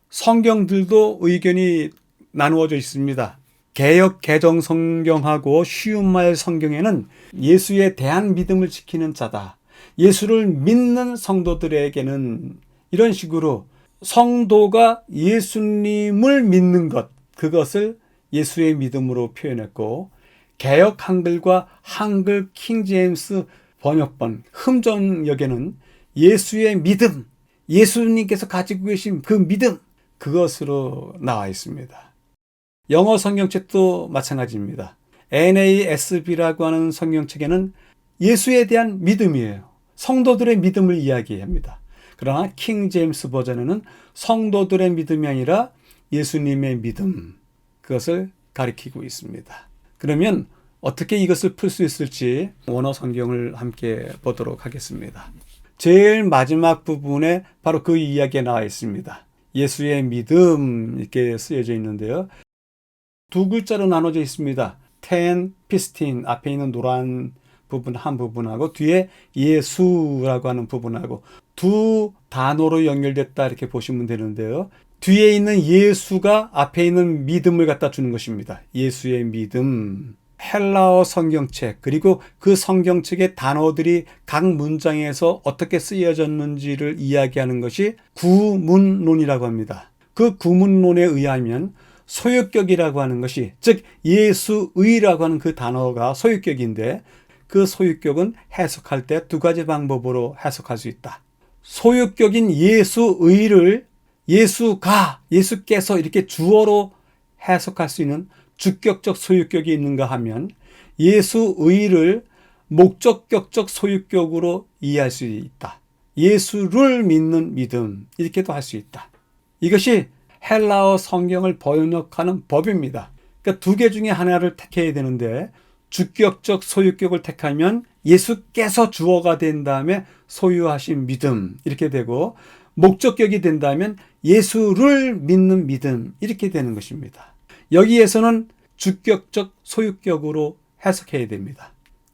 성경들도 의견이 나누어져 있습니다. 개역 개정 성경하고 쉬운 말 성경에는 예수에 대한 믿음을 지키는 자다. 예수를 믿는 성도들에게는 이런 식으로 성도가 예수님을 믿는 것, 그것을 예수의 믿음으로 표현했고, 개역 한글과 한글 킹제임스 번역본 흠정역에는 예수의 믿음, 예수님께서 가지고 계신 그 믿음, 그것으로 나와 있습니다. 영어 성경책도 마찬가지입니다. NASB라고 하는 성경책에는 예수에 대한 믿음이에요. 성도들의 믿음을 이야기합니다. 그러나 킹 제임스 버전에는 성도들의 믿음이 아니라 예수님의 믿음, 그것을 가리키고 있습니다. 그러면 어떻게 이것을 풀 수 있을지 원어 성경을 함께 보도록 하겠습니다. 제일 마지막 부분에 바로 그 이야기가 나와 있습니다. 예수의 믿음 이렇게 쓰여져 있는데요. 두 글자로 나눠져 있습니다. 텐, 피스틴, 앞에 있는 노란 부분 한 부분하고 뒤에 예수라고 하는 부분하고 두 단어로 연결됐다 이렇게 보시면 되는데요. 뒤에 있는 예수가 앞에 있는 믿음을 갖다 주는 것입니다. 예수의 믿음. 헬라어 성경책 그리고 그 성경책의 단어들이 각 문장에서 어떻게 쓰여졌는지를 이야기하는 것이 구문론이라고 합니다. 그 구문론에 의하면 소유격이라고 하는 것이 즉 예수의라고 하는 그 단어가 소유격인데 그 소유격은 해석할 때 두 가지 방법으로 해석할 수 있다. 소유격인 예수의를 예수가, 예수께서 이렇게 주어로 해석할 수 있는 주격적 소유격이 있는가 하면 예수의를 목적격적 소유격으로 이해할 수 있다. 예수를 믿는 믿음 이렇게도 할 수 있다. 이것이 헬라어 성경을 번역하는 법입니다. 그러니까 두 개 중에 하나를 택해야 되는데 주격적 소유격을 택하면 예수께서 주어가 된 다음에 소유하신 믿음 이렇게 되고 목적격이 된다면 예수를 믿는 믿음 이렇게 되는 것입니다. 여기에서는 주격적 소유격으로 해석해야 됩니다.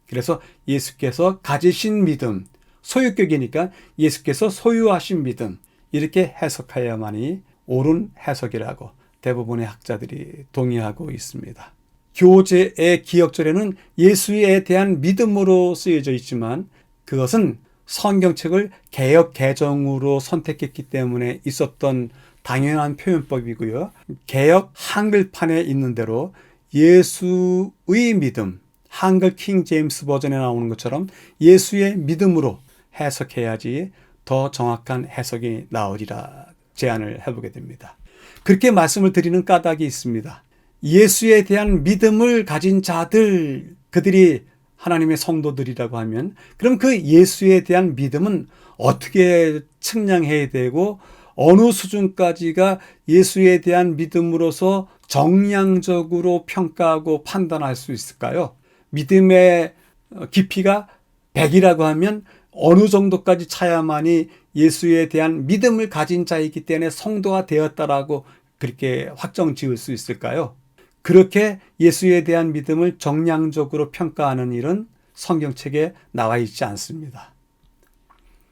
그래서 예수께서 가지신 믿음, 소유격이니까 예수께서 소유하신 믿음 이렇게 해석해야만이 옳은 해석이라고 대부분의 학자들이 동의하고 있습니다. 교제의 기억절에는 예수에 대한 믿음으로 쓰여져 있지만 그것은 성경책을 개역 개정으로 선택했기 때문에 있었던 당연한 표현법이고요. 개역 한글판에 있는 대로 예수의 믿음, 한글 킹 제임스 버전에 나오는 것처럼 예수의 믿음으로 해석해야지 더 정확한 해석이 나오리라 제안을 해보게 됩니다. 그렇게 말씀을 드리는 까닭이 있습니다. 예수에 대한 믿음을 가진 자들, 그들이 하나님의 성도들이라고 하면 그럼 그 예수에 대한 믿음은 어떻게 측량해야 되고 어느 수준까지가 예수에 대한 믿음으로서 정량적으로 평가하고 판단할 수 있을까요? 믿음의 깊이가 100이라고 하면 어느 정도까지 차야만이 예수에 대한 믿음을 가진 자이기 때문에 성도가 되었다라고 그렇게 확정 지을 수 있을까요? 그렇게 예수에 대한 믿음을 정량적으로 평가하는 일은 성경책에 나와 있지 않습니다.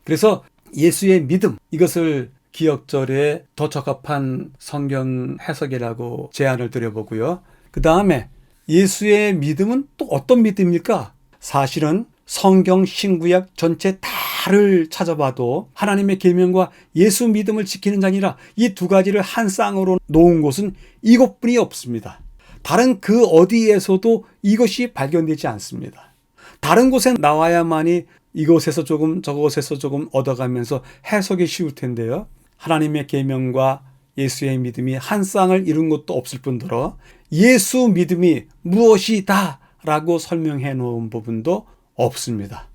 그래서 예수의 믿음, 이것을 기억절에 더 적합한 성경 해석이라고 제안을 드려보고요. 그 다음에 예수의 믿음은 또 어떤 믿음일까? 사실은 성경 신구약 전체 다를 찾아봐도 하나님의 계명과 예수 믿음을 지키는 자니라 이 두 가지를 한 쌍으로 놓은 곳은 이것뿐이 없습니다. 다른 그 어디에서도 이것이 발견되지 않습니다. 다른 곳에 나와야만이 이곳에서 조금 저곳에서 조금 얻어가면서 해석이 쉬울 텐데요. 하나님의 계명과 예수의 믿음이 한 쌍을 이룬 것도 없을 뿐더러 예수 믿음이 무엇이다 라고 설명해 놓은 부분도 없습니다.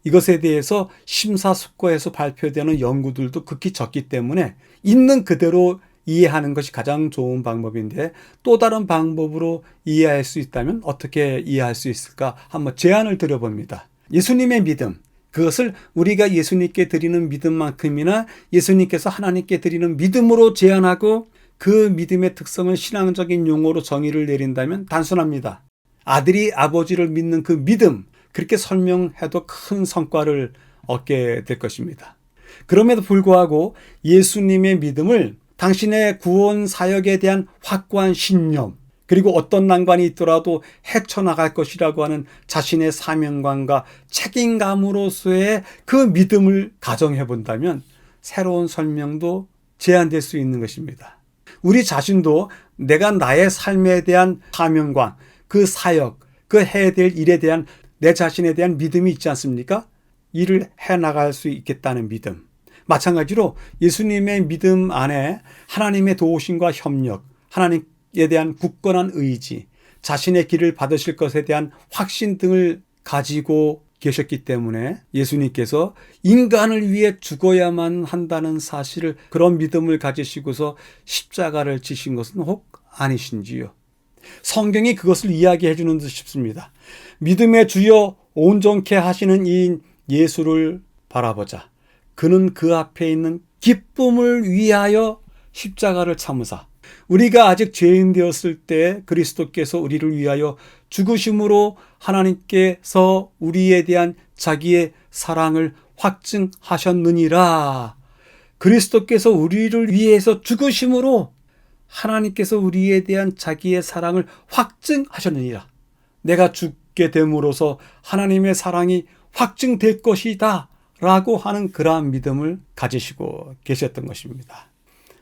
이것에 대해서 심사숙고해서 발표되는 연구들도 극히 적기 때문에 있는 그대로 이해하는 것이 가장 좋은 방법인데 또 다른 방법으로 이해할 수 있다면 어떻게 이해할 수 있을까 한번 제안을 드려봅니다. 예수님의 믿음, 그것을 우리가 예수님께 드리는 믿음만큼이나 예수님께서 하나님께 드리는 믿음으로 제안하고 그 믿음의 특성을 신앙적인 용어로 정의를 내린다면 단순합니다. 아들이 아버지를 믿는 그 믿음, 그렇게 설명해도 큰 성과를 얻게 될 것입니다. 그럼에도 불구하고 예수님의 믿음을 당신의 구원 사역에 대한 확고한 신념, 그리고 어떤 난관이 있더라도 헤쳐나갈 것이라고 하는 자신의 사명감과 책임감으로서의 그 믿음을 가정해 본다면 새로운 설명도 제안될 수 있는 것입니다. 우리 자신도 내가 나의 삶에 대한 사명감, 그 사역, 그 해야 될 일에 대한 내 자신에 대한 믿음이 있지 않습니까? 일을 해나갈 수 있겠다는 믿음. 마찬가지로 예수님의 믿음 안에 하나님의 도우심과 협력, 하나님에 대한 굳건한 의지, 자신의 길을 받으실 것에 대한 확신 등을 가지고 계셨기 때문에 예수님께서 인간을 위해 죽어야만 한다는 사실을 그런 믿음을 가지시고서 십자가를 지신 것은 혹 아니신지요? 성경이 그것을 이야기해 주는 듯 싶습니다. 믿음의 주여 온전케 하시는 이 예수를 바라보자. 그는 그 앞에 있는 기쁨을 위하여 십자가를 참으사 우리가 아직 죄인 되었을 때 그리스도께서 우리를 위하여 죽으심으로 하나님께서 우리에 대한 자기의 사랑을 확증하셨느니라. 그리스도께서 우리를 위해서 죽으심으로 하나님께서 우리에 대한 자기의 사랑을 확증하셨느니라. 내가 죽게 됨으로써 하나님의 사랑이 확증될 것이다 라고 하는 그러한 믿음을 가지시고 계셨던 것입니다.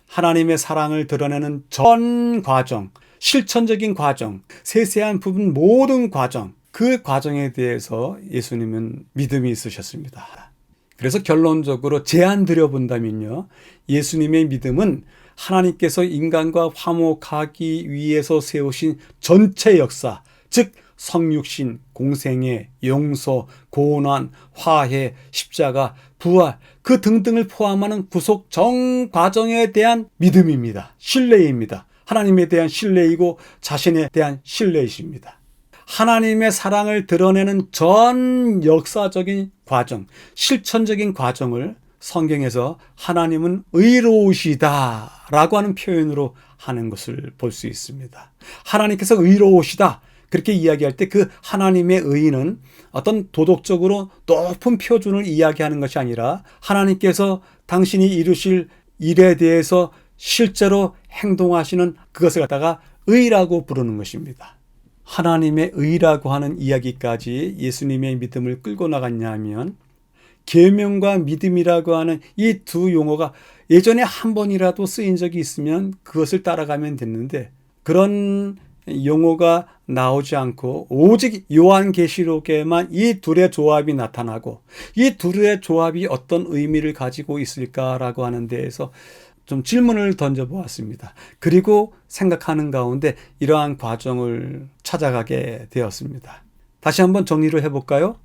하나님의 사랑을 드러내는 전 과정, 실천적인 과정, 세세한 부분 모든 과정, 그 과정에 대해서 예수님은 믿음이 있으셨습니다. 그래서 결론적으로 제안 드려본다면요, 예수님의 믿음은 하나님께서 인간과 화목하기 위해서 세우신 전체 역사, 즉 성육신, 공생애, 용서, 고난, 화해, 십자가, 부활 그 등등을 포함하는 구속 전 과정에 대한 믿음입니다. 신뢰입니다. 하나님에 대한 신뢰이고 자신에 대한 신뢰이십니다. 하나님의 사랑을 드러내는 전 역사적인 과정, 실천적인 과정을 성경에서 하나님은 의로우시다 라고 하는 표현으로 하는 것을 볼 수 있습니다. 하나님께서 의로우시다 그렇게 이야기할 때 그 하나님의 의는 어떤 도덕적으로 높은 표준을 이야기하는 것이 아니라 하나님께서 당신이 이루실 일에 대해서 실제로 행동하시는 그것을 갖다가 의라고 부르는 것입니다. 하나님의 의라고 하는 이야기까지 예수님의 믿음을 끌고 나갔냐 하면 계명과 믿음이라고 하는 이 두 용어가 예전에 한 번이라도 쓰인 적이 있으면 그것을 따라가면 됐는데 그런 용어가 나오지 않고 오직 요한계시록에만 이 둘의 조합이 나타나고 이 둘의 조합이 어떤 의미를 가지고 있을까라고 하는 데에서 좀 질문을 던져보았습니다. 그리고 생각하는 가운데 이러한 과정을 찾아가게 되었습니다. 다시 한번 정리를 해볼까요?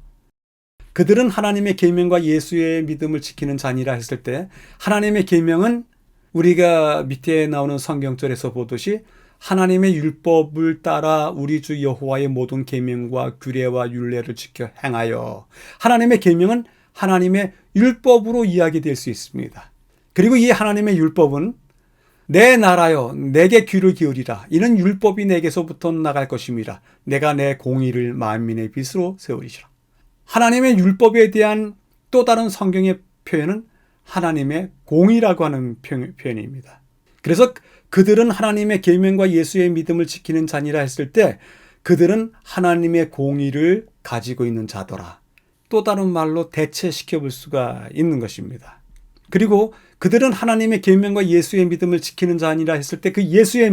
그들은 하나님의 계명과 예수의 믿음을 지키는 자니라 했을 때 하나님의 계명은 우리가 밑에 나오는 성경절에서 보듯이 하나님의 율법을 따라 우리 주 여호와의 모든 계명과 규례와 율례를 지켜 행하여 하나님의 계명은 하나님의 율법으로 이야기될 수 있습니다. 그리고 이 하나님의 율법은 내 나라여 내게 귀를 기울이라 이는 율법이 내게서부터 나갈 것임이라 내가 내 공의를 만민의 빛으로 세우리시라. 하나님의 율법에 대한 또 다른 성경의 표현은 하나님의 공의라고 하는 표현입니다. 그래서 그들은 하나님의 계명과 예수의 믿음을 지키는 자니라 했을 때 그들은 하나님의 공의를 가지고 있는 자더라. 또 다른 말로 대체시켜 볼 수가 있는 것입니다. 그리고 그들은 하나님의 계명과 예수의 믿음을 지키는 자니라 했을 때 그 예수의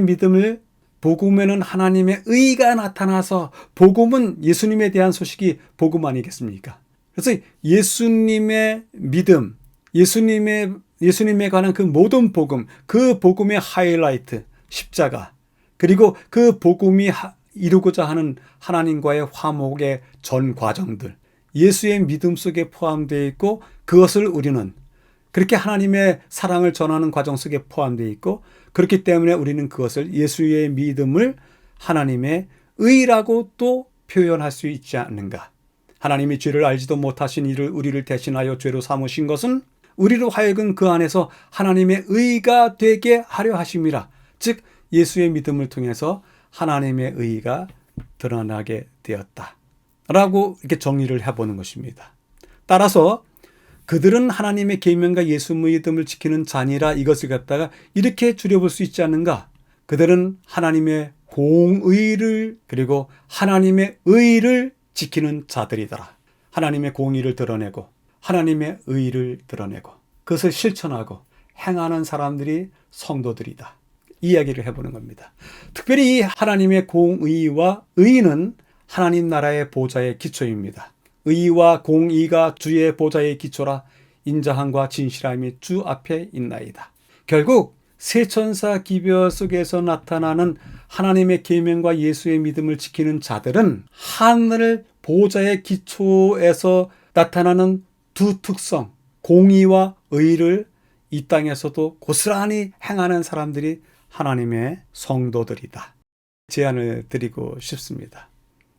믿음을 복음에는 하나님의 의가 나타나서 복음은 예수님에 대한 소식이 복음 아니겠습니까? 그래서 예수님의 믿음, 예수님에 관한 그 모든 복음, 그 복음의 하이라이트, 십자가, 그리고 그 복음이 이루고자 하는 하나님과의 화목의 전 과정들, 예수의 믿음 속에 포함되어 있고 그것을 우리는 그렇게 하나님의 사랑을 전하는 과정 속에 포함되어 있고 그렇기 때문에 우리는 그것을 예수의 믿음을 하나님의 의라고 또 표현할 수 있지 않는가. 하나님이 죄를 알지도 못하신 이를 우리를 대신하여 죄로 삼으신 것은 우리로 하여금 그 안에서 하나님의 의가 되게 하려 하심이라. 즉 예수의 믿음을 통해서 하나님의 의가 드러나게 되었다 라고 이렇게 정리를 해보는 것입니다. 따라서 그들은 하나님의 계명과 예수 믿음을 지키는 자니라 이것을 갖다가 이렇게 줄여볼 수 있지 않는가. 그들은 하나님의 공의를 그리고 하나님의 의를 지키는 자들이더라. 하나님의 공의를 드러내고 하나님의 의를 드러내고 그것을 실천하고 행하는 사람들이 성도들이다. 이야기를 해보는 겁니다. 특별히 이 하나님의 공의와 의는 하나님 나라의 보좌의 기초입니다. 의와 공의가 주의 보좌의 기초라 인자함과 진실함이 주 앞에 있나이다. 결국 세천사 기별 속에서 나타나는 하나님의 계명과 예수의 믿음을 지키는 자들은 하늘 보좌의 기초에서 나타나는 두 특성, 공의와 의를 이 땅에서도 고스란히 행하는 사람들이 하나님의 성도들이다. 제안을 드리고 싶습니다.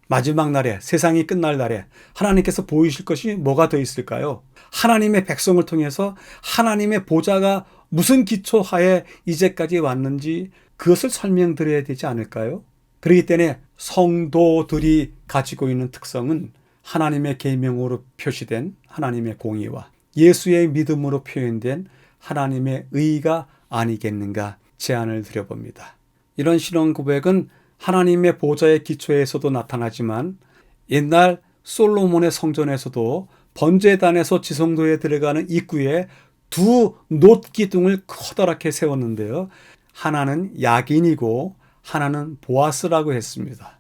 마지막 날에, 세상이 끝날 날에 하나님께서 보이실 것이 뭐가 더 있을까요? 하나님의 백성을 통해서 하나님의 보좌가 무슨 기초하에 이제까지 왔는지 그것을 설명드려야 되지 않을까요? 그렇기 때문에 성도들이 가지고 있는 특성은 하나님의 계명으로 표시된 하나님의 공의와 예수의 믿음으로 표현된 하나님의 의가 아니겠는가 제안을 드려봅니다. 이런 신앙 고백은 하나님의 보좌의 기초에서도 나타나지만 옛날 솔로몬의 성전에서도 번제단에서 지성소에 들어가는 입구에 두 놋기둥을 커다랗게 세웠는데요. 하나는 야긴이고 하나는 보아스라고 했습니다.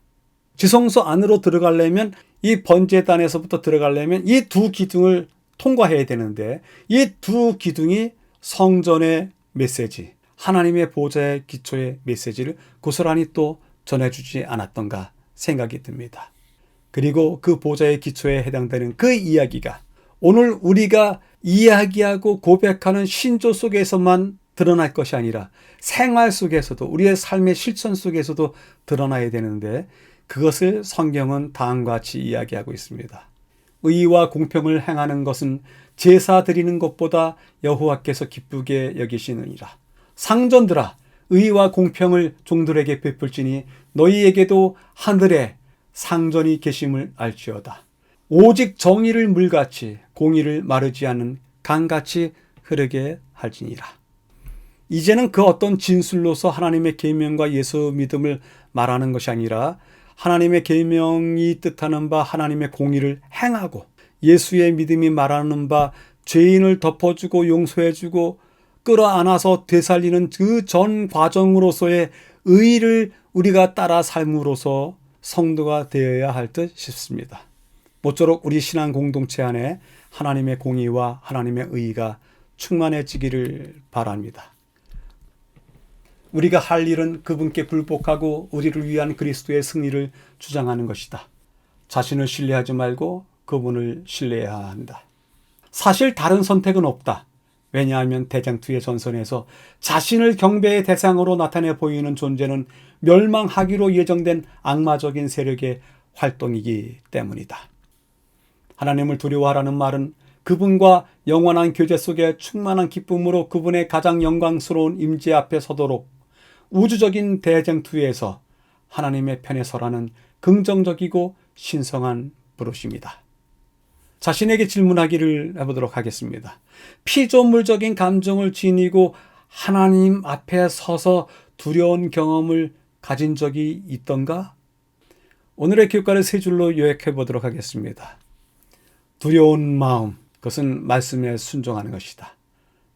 지성소 안으로 들어가려면 이 번제단에서부터 들어가려면 이 두 기둥을 통과해야 되는데 이 두 기둥이 성전의 메시지, 하나님의 보좌의 기초의 메시지를 고스란히 또 전해주지 않았던가 생각이 듭니다. 그리고 그 보좌의 기초에 해당되는 그 이야기가 오늘 우리가 이야기하고 고백하는 신조 속에서만 드러날 것이 아니라 생활 속에서도 우리의 삶의 실천 속에서도 드러나야 되는데 그것을 성경은 다음과 같이 이야기하고 있습니다. 의와 공평을 행하는 것은 제사 드리는 것보다 여호와께서 기쁘게 여기시느니라. 상전들아 의와 공평을 종들에게 베풀지니 너희에게도 하늘에 상전이 계심을 알지어다. 오직 정의를 물같이 공의를 마르지 않는 강같이 흐르게 할지니라. 이제는 그 어떤 진술로서 하나님의 계명과 예수 믿음을 말하는 것이 아니라 하나님의 계명이 뜻하는 바 하나님의 공의를 행하고 예수의 믿음이 말하는 바 죄인을 덮어주고 용서해주고 끌어안아서 되살리는 그 전 과정으로서의 의의를 우리가 따라 삶으로써 성도가 되어야 할 듯 싶습니다. 모쪼록 우리 신앙 공동체 안에 하나님의 공의와 하나님의 의의가 충만해지기를 바랍니다. 우리가 할 일은 그분께 굴복하고 우리를 위한 그리스도의 승리를 주장하는 것이다. 자신을 신뢰하지 말고 그분을 신뢰해야 한다. 사실 다른 선택은 없다. 왜냐하면 대장투의 전선에서 자신을 경배의 대상으로 나타내 보이는 존재는 멸망하기로 예정된 악마적인 세력의 활동이기 때문이다. 하나님을 두려워하라는 말은 그분과 영원한 교제 속에 충만한 기쁨으로 그분의 가장 영광스러운 임재 앞에 서도록 우주적인 대쟁투에서 하나님의 편에 서라는 긍정적이고 신성한 부르심이다. 자신에게 질문하기를 해보도록 하겠습니다. 피조물적인 감정을 지니고 하나님 앞에 서서 두려운 경험을 가진 적이 있던가? 오늘의 교과를 세 줄로 요약해 보도록 하겠습니다. 두려운 마음, 그것은 말씀에 순종하는 것이다.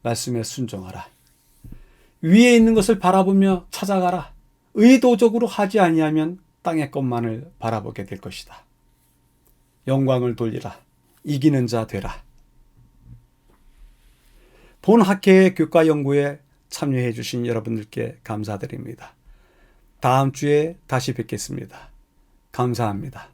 말씀에 순종하라. 위에 있는 것을 바라보며 찾아가라. 의도적으로 하지 아니하면 땅의 것만을 바라보게 될 것이다. 영광을 돌리라. 이기는 자 되라. 본 학회의 교과 연구에 참여해 주신 여러분들께 감사드립니다. 다음 주에 다시 뵙겠습니다. 감사합니다.